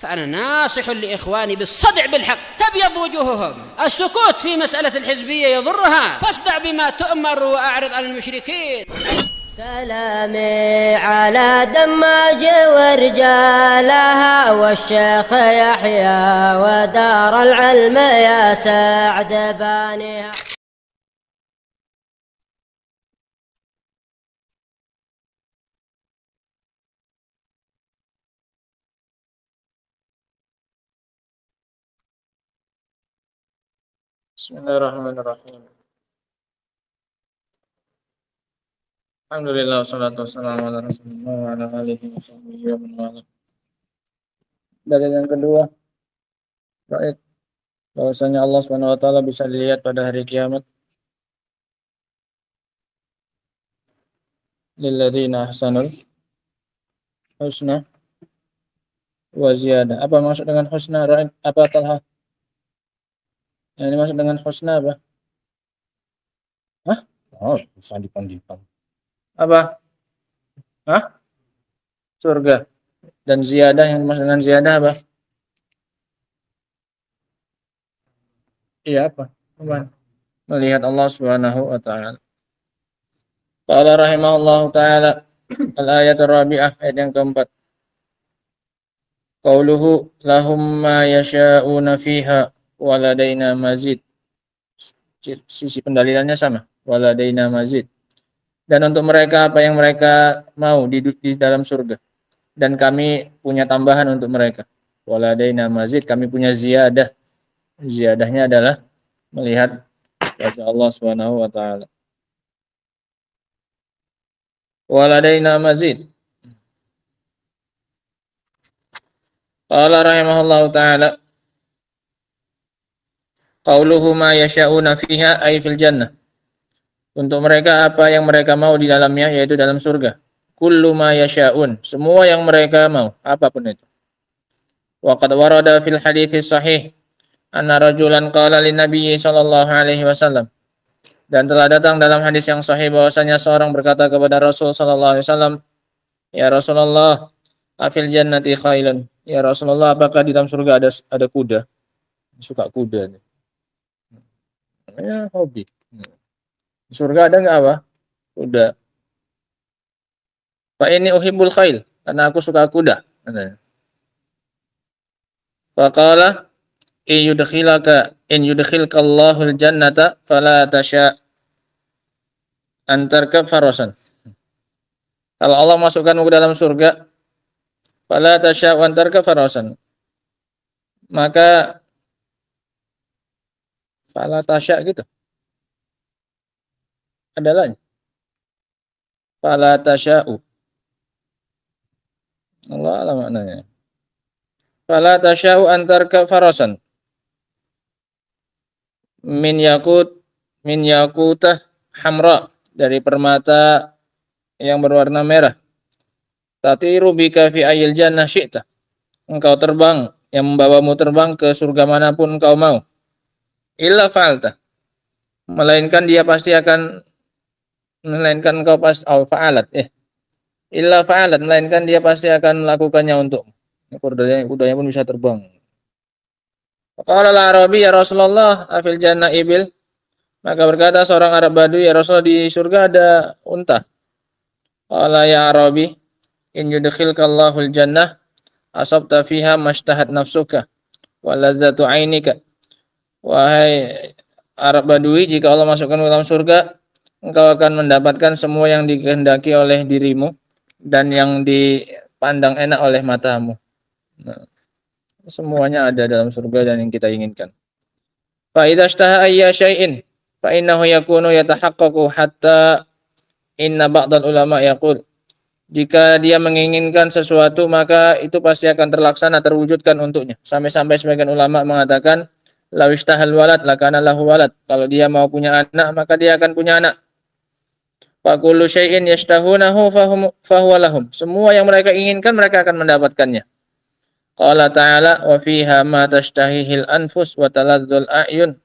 فأنا ناصح لإخواني بالصدع بالحق تبيض وجوههم. السكوت في مسألة الحزبية يضرها، فاصدع بما تؤمر وأعرض عن المشركين. سلامي على دماج ورجالها والشيخ يحيى ودار العلم يا سعد بانيها. Bismillahirrahmanirrahim. Alhamdulillah wassalatu wassalamu ala Rasulillah wa ala alihi wa sahbihi wa man wala. Dalil yang kedua, baik, bahwasanya Allah Subhanahu wa taala bisa dilihat pada hari kiamat. Lilladzina ahsanul husna wa ziyadah. Apa maksud dengan husna? Apa Talha? Yang dimaksud dengan husna apa? Hah? Oh, usah dipan-dipan. Apa? Hah? Surga. Dan ziyadah, yang dimaksud dengan ziyadah apa? Iya, apa? Melihat Allah Subhanahu wa taala. Qala rahimahullahu taala al-ayat ar-rabi'ah, ayat yang keempat. Qauluhu lahum ma yasha'una fiha waladaina mazid. Sisi pendalilannya sama, waladaina mazid. Dan untuk mereka apa yang mereka mau di dalam surga, dan kami punya tambahan untuk mereka. Waladaina mazid, kami punya ziyadah. Ziyadahnya adalah melihat wajah Allah Subhanahu wa taala. Waladaina mazid. Qala rahimahullahu taala qauluhu ma yasha'una fiha ay fil jannah. Untuk mereka apa yang mereka mau di dalamnya, yaitu dalam surga. Kullu ma yasha'un, semua yang mereka mau, apapun itu. Wa qad warada fil hadits sahih anna rajulan qala lin nabiy sallallahu alaihi wasallam. Dan telah datang dalam hadis yang sahih bahwasanya seorang berkata kepada Rasul sallallahu alaihi wasallam, ya Rasulullah, afil jannati khailun. Ya Rasulullah, apakah di dalam surga ada kuda? Suka kuda. Ya, hobi. Di surga ada nggak apa? Kuda. Fa ini uhibbul khail, karena aku suka kuda. Faqala in yudkhilkallahul jannata fala tasha an tarkab farasan. Kalau Allah masukkanmu ke dalam surga, fala tasha an tarkab farasan, maka fala tasha gitu. Adalah fala tasha'u. Allah alam maknanya. Fala tasha'u antarka farasan min yakutah hamra, dari permata yang berwarna merah. Tatiru bika fi ayil jannah syi'ta, engkau terbang, yang membawamu terbang ke surga manapun engkau mau. Illa fa'alta, melainkan engkau pasti illa fa'alat, melainkan dia pasti akan melakukannya untuk kudanya pun bisa terbang. Qala al-Arabi, ya Rasulullah, afil jannah ibil. Maka berkata seorang Arab Badui, ya Rasulullah, di surga ada unta. Qala ya Arabi, in yudkhilkallahul jannah asabta fiha mashtahat nafsuka wa ladzatu 'ainika. Wahai Arab Badui, jika Allah masukkan ke dalam surga, engkau akan mendapatkan semua yang dikehendaki oleh dirimu dan yang dipandang enak oleh matamu. Nah, semuanya ada dalam surga dan yang kita inginkan. Fa idza ishtaha ayya syai'in fa innahu yakunu yatahaqqaqu hatta inna ba'dal ulama yaqul. Jika dia menginginkan sesuatu, maka itu pasti akan terlaksana, terwujudkan untuknya. Sampai-sampai sebagian ulama mengatakan law ishtahal walad lakana lahu walad. Kalau dia mau punya anak, maka dia akan punya anak. Fa kullu syai'in yashtahunahu fahuwa lahum. Semua yang mereka inginkan mereka akan mendapatkannya. Qala ta'ala wa fiha ma tashtahihil anfus wa taladzul a'yun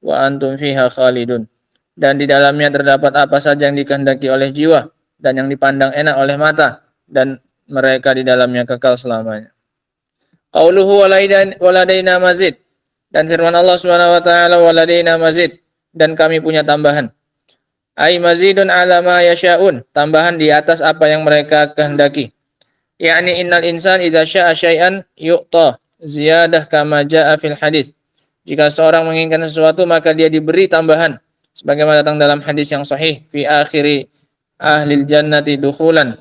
wa antum fiha khalidun. Dan di dalamnya terdapat apa saja yang dikehendaki oleh jiwa dan yang dipandang enak oleh mata, dan mereka di dalamnya kekal selamanya. Qauluhu waladaina mazid, dan firman Allah Subhanahu wa taala waladaina mazid, dan kami punya tambahan. Ai mazidun ala ma yasyaun, tambahan di atas apa yang mereka kehendaki. Yakni innal insan idza syaa syai'an yu'ta ziyadah kama jaa fil hadis. Jika seorang menginginkan sesuatu maka dia diberi tambahan sebagaimana datang dalam hadis yang sahih fi akhiri ahlil jannati dukhulan.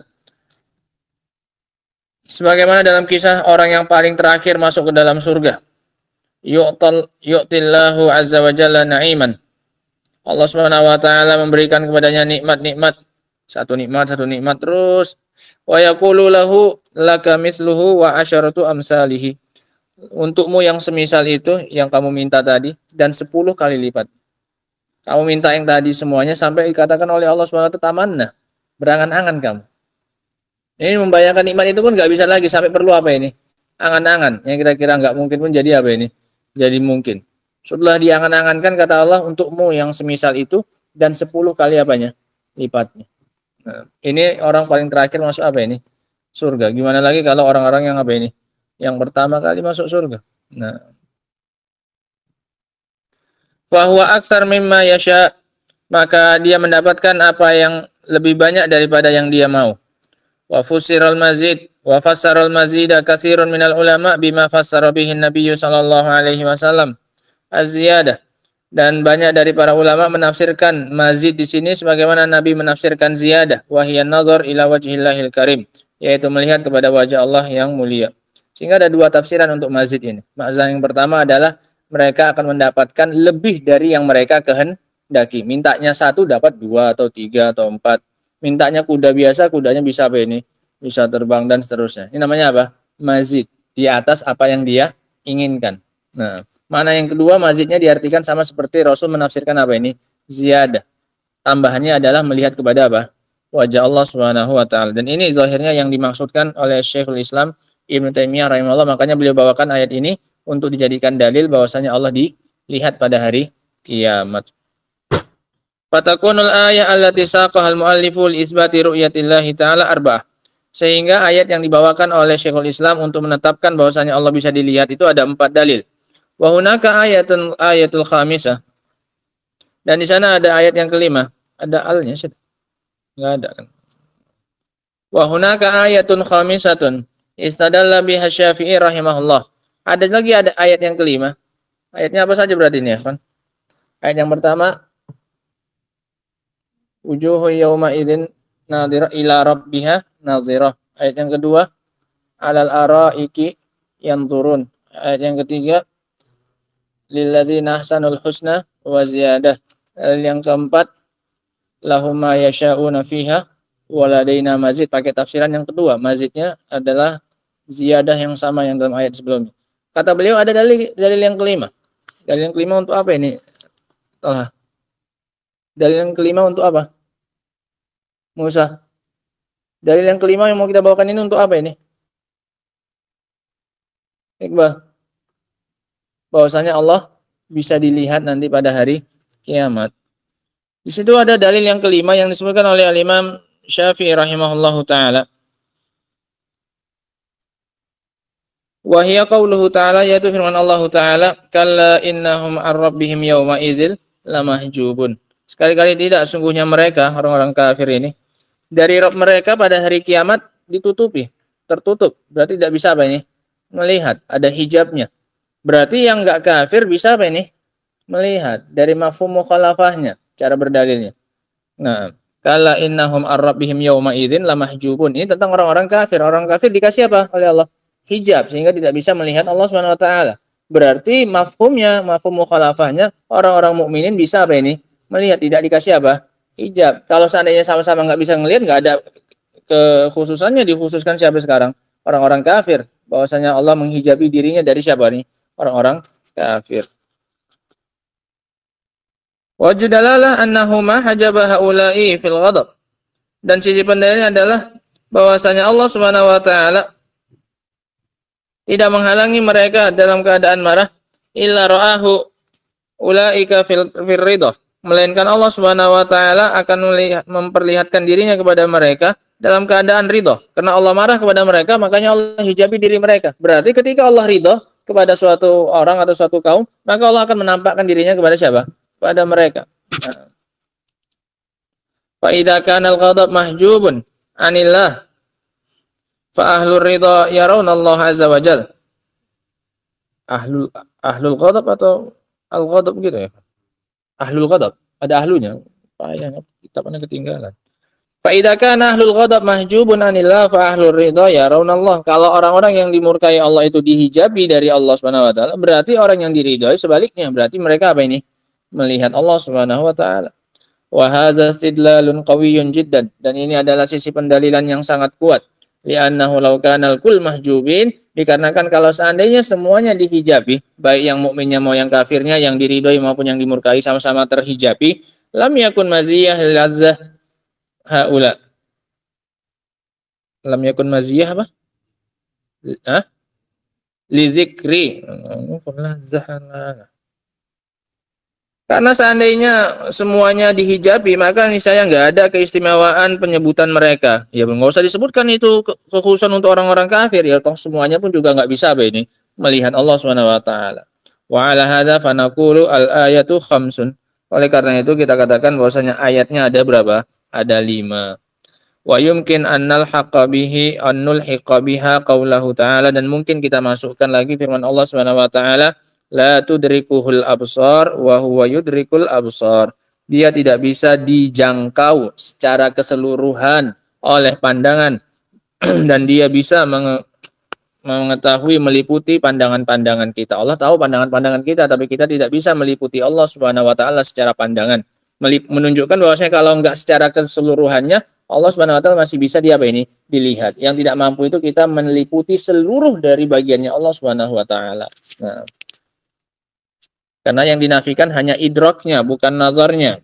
Sebagaimana dalam kisah orang yang paling terakhir masuk ke dalam surga. Yu'tillahu azza wa jalla na'iman. Allah Subhanahu wa taala memberikan kepadanya nikmat-nikmat, satu nikmat terus. Wa yaqulu lahu laka mithluhu wa asyaratu amsalihi. Untukmu yang semisal itu yang kamu minta tadi dan 10 kali lipat. Kamu minta yang tadi semuanya sampai dikatakan oleh Allah Subhanahu wa taala tamanna, berangan-angan kamu. Ini membayangkan nikmat itu pun nggak bisa lagi, sampai perlu apa ini? Angan-angan, yang kira-kira nggak mungkin pun jadi apa ini? Jadi mungkin. Setelah diangan-angankan kata Allah untukmu yang semisal itu dan 10 kali apanya? Lipatnya. Nah, ini orang paling terakhir masuk apa ini? Surga. Gimana lagi kalau orang-orang yang apa ini? Yang pertama kali masuk surga. Nah, fahuwa aktsar mimma yasha, maka dia mendapatkan apa yang lebih banyak daripada yang dia mau. Wa fusiral mazid wa fassaral mazida katsirun minal ulama bima fassara bihi Nabi sallallahu alaihi wasallam az-ziyadah, dan banyak dari para ulama menafsirkan mazid di sini sebagaimana Nabi menafsirkan ziyadah, wa hiya nazar ila wajhillahil karim, yaitu melihat kepada wajah Allah yang mulia. Sehingga ada dua tafsiran untuk mazid ini. Makna yang pertama adalah mereka akan mendapatkan lebih dari yang mereka kehendaki. Mintanya 1 dapat 2 atau 3 atau 4. Mintanya kuda biasa, kudanya bisa apa ini? Bisa terbang dan seterusnya. Ini namanya apa? Mazid. Di atas apa yang dia inginkan. Nah, mana yang kedua, mazidnya diartikan sama seperti Rasul menafsirkan apa ini? Ziyadah. Tambahannya adalah melihat kepada apa? Wajah Allah Subhanahu wa taala. Dan ini zahirnya yang dimaksudkan oleh Syekhul Islam Ibnu Taimiyah rahimahullah. Makanya beliau bawakan ayat ini untuk dijadikan dalil bahwasanya Allah dilihat pada hari kiamat. Fatakunul ayat allati saqahal muallifu li isbati ru'yatillahi ta'ala arba'ah. Sehingga ayat yang dibawakan oleh Syekhul Islam untuk menetapkan bahwasanya Allah bisa dilihat itu ada 4 dalil. Wa hunaka ayatul khamisah. Dan di sana ada ayat yang kelima. Ada alnya sih? Enggak ada kan. Wa hunaka ayatun khamisatun istadalla biha Syafi'i rahimahullah. Ada lagi ada ayat yang kelima. Ayatnya apa saja berarti ini ya kan? Ayat yang pertama, wujuhu yawma idzin nadhira ila rabbiha nadhirah. Ayat yang kedua, alal araiki yanzurun. Ayat yang ketiga, lilladzina ahsanul husna wa ziyadah. Ayat yang keempat, lahum ma yasha'una fiha wa ladaina mazid. Pakai tafsiran yang kedua, mazidnya adalah ziyadah yang sama yang dalam ayat sebelumnya. Kata beliau ada dalil yang kelima. Dalil yang kelima untuk apa ini? Dalil yang kelima untuk apa? Musa. Dalil yang kelima yang mau kita bawakan ini untuk apa ini? Iqbal. Bahwasanya Allah bisa dilihat nanti pada hari kiamat. Di situ ada dalil yang kelima yang disebutkan oleh Al-Imam Syafi'i rahimahullahu taala. Wa hiya qauluhu ta'ala, yaitu firman Allah taala, kalla innahum ar-rabbihim yawma idzil lamahjubun. Sekali-kali tidak, sungguhnya mereka orang-orang kafir ini dari Rabb mereka pada hari kiamat ditutupi, tertutup. Berarti tidak bisa apa ini? Melihat, ada hijabnya. Berarti yang enggak kafir bisa apa ini? Melihat. Dari mafhum mukhalafahnya, cara berdalilnya. Nah, kalla innahum ar-rabbihim yawma idzin lamahjubun. Ini tentang orang-orang kafir. Orang kafir dikasih apa oleh Allah? Hijab, sehingga tidak bisa melihat Allah Subhanahu wa taala. Berarti mafhumnya, mafhum mukhalafahnya, orang-orang mukminin bisa apa ini? Melihat, tidak dikasih apa? Hijab. Kalau seandainya sama-sama nggak bisa ngelihat, nggak ada kekhususannya, dikhususkan siapa sekarang? Orang-orang kafir. Bahwasanya Allah menghijabi dirinya dari siapa nih? Orang-orang kafir. Wajudalalah annahuma hajaba haula'i fil ghadab. Dan sisi pendalilannya adalah bahwasanya Allah Subhanahu wa taala tidak menghalangi mereka dalam keadaan marah, illa ra'ahu ulaika fil ridha, melainkan Allah Subhanahu wa taala akan memperlihatkan dirinya kepada mereka dalam keadaan ridho. Karena Allah marah kepada mereka, makanya Allah hijabi diri mereka. Berarti ketika Allah ridho kepada suatu orang atau suatu kaum, maka Allah akan menampakkan dirinya kepada siapa? Kepada mereka. Nah. Fa idza kana al-ghadab mahjubun anillah fa ahlur ridha yarawna Allah azza wa jalla. Ahlul ghadab atau al-ghadab gitu ya? Ahlul ghadab, ada ahlunya. Payah kitabnya ketinggalan. Fa idza kana ahlul ghadab mahjubun anillah fa ahlur ridha yarawna Allah. Kalau orang-orang yang dimurkai Allah itu dihijabi dari Allah Subhanahu wa taala, berarti orang yang diridhai sebaliknya, berarti mereka apa ini? Melihat Allah Subhanahu wa taala. Wa hadza istidlalun qawiyyun jiddan, dan ini adalah sisi pendalilan yang sangat kuat. Li'annahu law kana al-kull mahjubin, dikarenakan kalau seandainya semuanya dihijabi, baik yang mukminnya mau yang kafirnya, yang diridhoi maupun yang dimurkai sama-sama terhijabi, lam yakun maziyah ladzah haula. Lam yakun maziyah apa? Hah? Li dzikri. Karena seandainya semuanya dihijabi, maka niscaya nggak ada keistimewaan penyebutan mereka. Ya nggak usah disebutkan itu kekhususan untuk orang-orang kafir. Ya toh semuanya pun juga nggak bisa apa ini melihat Allah Subhanahu wa taala. Wa ala hadza fanaqulu al-ayatu khamsun. Oleh karena itu kita katakan bahwasanya ayatnya ada berapa? Ada 5. Wa yumkin annal haqqa bihi annul hiqqa biha qaulahu ta'ala, dan mungkin kita masukkan lagi firman Allah Subhanahu wa taala, la tudrikuhul absar wa huwa yudrikul absar. Dia tidak bisa dijangkau secara keseluruhan oleh pandangan dan dia bisa mengetahui, meliputi pandangan-pandangan kita. Allah tahu pandangan-pandangan kita, tapi kita tidak bisa meliputi Allah Subhanahu wa taala secara pandangan. Menunjukkan bahwasanya kalau enggak secara keseluruhannya, Allah Subhanahu wa taala masih bisa dilihat. Yang tidak mampu itu kita meliputi seluruh dari bagiannya Allah Subhanahu wa taala. Nah, karena yang dinafikan hanya idraknya, bukan nazarnya.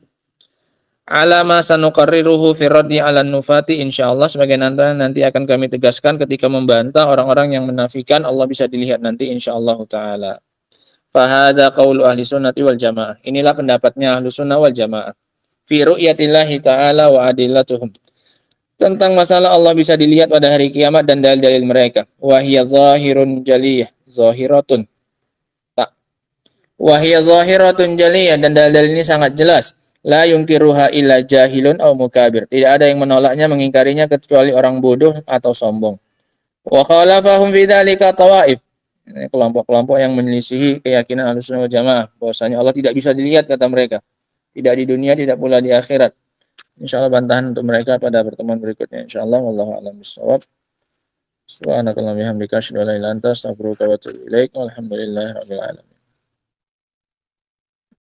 Alama sanuqarriruhu fi raddi 'ala nufati, insyaallah sebagai nanti akan kami tegaskan ketika membantah orang-orang yang menafikan Allah bisa dilihat nanti insyaallah taala. Fa hadza qaulu ahli sunnati wal jamaah. Inilah pendapatnya ahlu sunnah wal jamaah. Fi ru'yatillahi ta'ala wa adillatuhum. Tentang masalah Allah bisa dilihat pada hari kiamat dan dalil-dalil mereka. Wa hiya zahirun jaliyah, zahiratun. Wahia zahiratun jaliyah, dan dalil ini sangat jelas. La yungkiruha illa jahilun aw mukabir. Tidak ada yang menolaknya, mengingkarinya kecuali orang bodoh atau sombong. Wa khalafahum fi dzalika tawaif. Ini kelompok-kelompok yang menyelisihi keyakinan Ahlussunnah wal Jamaah bahwasanya Allah tidak bisa dilihat, kata mereka. Tidak di dunia, tidak pula di akhirat. Insyaallah bantahan untuk mereka pada pertemuan berikutnya. Insyaallah wallahu a'lam bishawab. Subhanakallahumma wa bihamdika asyhadu an la ilaha illa anta astaghfiruka wa atubu ilaik. Walhamdulillahirabbil alamin.